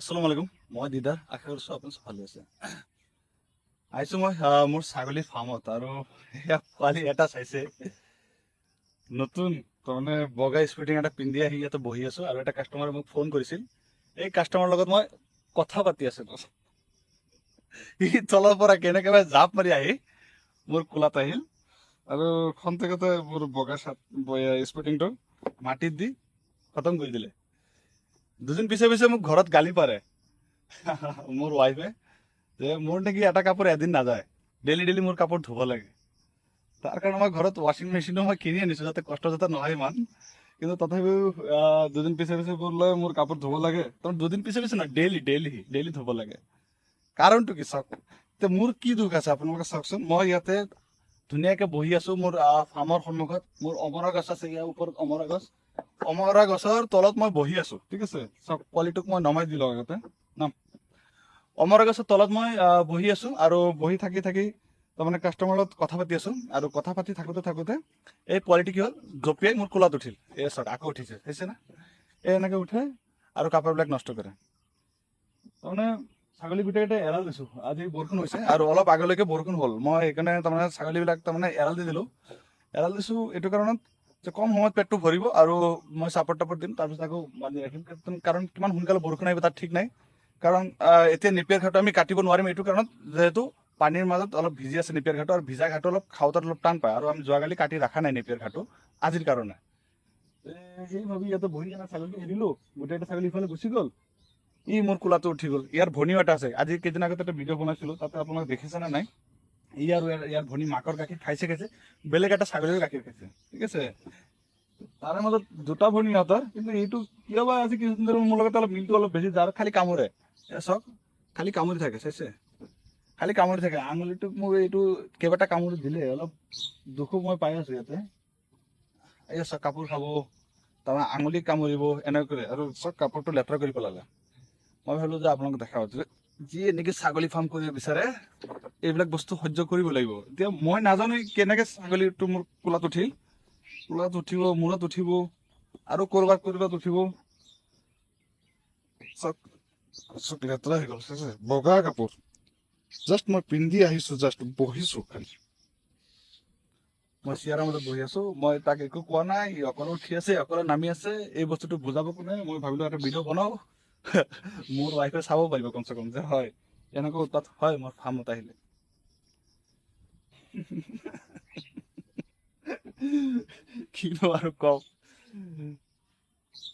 আসসালামু আলাইকুম। মই দিদাৰ আশা কৰিছোঁ আপুনি চব ভালে আছে। আহিছোঁ মই মোৰ ছাগলীৰ ফাৰ্মত আৰু এয়া পোৱালি এটা চাইছে নতুন তাৰমানে বগা স্পৰ্টিং এটা পিন্ধি আহি ইয়াতে বহি আছোঁ আৰু এটা কাষ্টমাৰে মোক ফোন কৰিছিল। এই কাষ্টমাৰৰ লগত মই কথা পাতি আছিলোঁ। সি তলৰ পৰা কেনেকৈ জাপ মাৰি আহি মোৰ কোলাত আহিল আৰু খন্তেকতে মোৰ বগা স্পৰ্টিংটো মাটিত দি খতম কৰি দিলে। দুদিন পিছে পিছে মোক ঘৰত গালি পাৰে মোৰ ৱাইফে যে মোৰ নেকি এটা কাপোৰ এদিন নাযায়, ডেইলি ডেইলি মোৰ কাপোৰ ধুব লাগে। তাৰ কাৰণে মই ঘৰত ৱাশ্বিং মেচিনো মই কিনি আনিছোঁ যাতে কষ্ট যাতে নহয় ইমান। কিন্তু তথাপিও দুদিন পিছে পিছে বোলে মোৰ কাপোৰ ধুব লাগে। তাৰ দুদিন পিছে পিছে নহয়, ডেইলি ডেইলি ডেইলি ধুব লাগে। কাৰণটো কি চাওক, এতিয়া মোৰ কি দুখ আছে আপোনালোকে চাওকচোন। মই ইয়াতে ধুনীয়াকে বহি আছোঁ মোৰ ফাৰ্মৰ সন্মুখত। মোৰ অমৰা গছ আছে, ইয়াৰ ওপৰত অমৰা গছ। অমৰা গছৰ তলত মই বহি আছোঁ, ঠিক আছে। চাওক পোৱালিটোক মই নমাই দিলোঁ আগতে নাম। অমৰা গছৰ তলত মই বহি আছোঁ আৰু বহি থাকি থাকি তাৰমানে কাষ্টমাৰৰ লগত কথা পাতি আছোঁ আৰু কথা পাতি থাকোঁতে থাকোঁতে এই পোৱালিটো কি হ'ল, জঁপিয়াই মোৰ কোলাত উঠিল। এই চাওক আকৌ উঠিছে, চাইছে না? এই এনেকৈ উঠে আৰু কাপোৰবিলাক নষ্ট কৰে। তাৰমানে ছাগলী গোটেইকেইটা এৰাল দিছোঁ। আজি বৰষুণ হৈছে আৰু অলপ আগলৈকে বৰষুণ হ'ল। মই সেইকাৰণে তাৰমানে ছাগলীবিলাক তাৰমানে এৰাল দি দিলোঁ। এৰাল দিছোঁ এইটো কাৰণত যে কম সময়ত পেটটো ভৰিব আৰু মই চাপৰ্ট টাপৰ্ট দিম, তাৰপিছত আকৌ বান্ধি ৰাখিম। কাৰণ কিমান সোনকালে বৰষুণ আহিব তাত ঠিক নাই। কাৰণ এতিয়া নেপিয়াৰ ঘাটটো আমি কাটিব নোৱাৰিম এইটো কাৰণত, যিহেতু পানীৰ মাজত অলপ ভিজি আছে নেপিয়াৰ ঘাটটো, আৰু ভিজা ঘাটটো অলপ খাওঁতে অলপ টান পায়। আৰু আমি যোৱাকালি কাটি ৰখা নাই নেপিয়াৰ ঘাটটো আজিৰ কাৰণে। সেই ভাবি ইয়াতে বহি কেনে ছাগলী এৰিলোঁ, গোটেইটা ছাগলী ইফালে গুচি গ'ল। ই মোৰ কোলাটো উঠি গ'ল। ইয়াৰ ভনীও এটা আছে, আজি কেইদিন আগতে এটা ভিডিঅ' বনাইছিলোঁ, তাতে আপোনালোকে দেখিছে নে নাই? ই আৰু ইয়াৰ ভনী মাকৰ গাখীৰ খাইছে, বেলেগ এটা ছাগলীৰ গাখীৰ খাইছে, ঠিক আছে। তাৰে মাজত দুটা ভনী সিহঁতৰ, কিন্তু এইটো কিয় বা আজি কিছুদিন ধৰি মোৰ লগত অলপ মিলটো অলপ বেছি যায় আৰু খালি কামোৰে। চাওক খালি কামুৰি থাকে, চাইছে? খালি কামুৰি থাকে। আঙুলিটোক মোৰ এইটো কেইবাটা কামুৰি দিলে, অলপ দুখো মই পাই আছোঁ ইয়াতে। এই চাওক কাপোৰ খাব, তাৰমানে আঙুলি কামুৰিব এনেকৈ কৰে আৰু চব কাপোৰটো লেতেৰা কৰি পেলালে। মই ভাবিলোঁ যে আপোনালোকক দেখাওঁ যে যি এনেকৈ ছাগলী ফাৰ্ম কৰিব বিচাৰে এইবিলাক বস্তু সহ্য কৰিব লাগিব। এতিয়া মই নাজানো কেনেকৈ ছাগলীটো মোৰ কোলাত উঠিল। কোলাত উঠিব, মূৰত উঠিব আৰু ক'ৰবাত উঠিব। চব চব লেতেৰা হৈ গ'ল, চাইছে? বগা কাপোৰ জাষ্ট মই পিন্ধি আহিছোঁ, জাষ্ট বহিছোঁ খালি। মই চিয়াৰৰ মাজত বহি আছোঁ, মই তাক একো কোৱা নাই। ই অকলে উঠি আছে, অকলে নামি আছে। এই বস্তুটো বুজাব কোনে? মই ভাবিলোঁ এটা ভিডিঅ' বনাওঁ, মোৰ ৱাইফে চাব পাৰিব কমচে কম যে হয় এনেকৈ উৎপাত হয় মোৰ ফাৰ্মত আহিলে। কিনো আৰু কওক।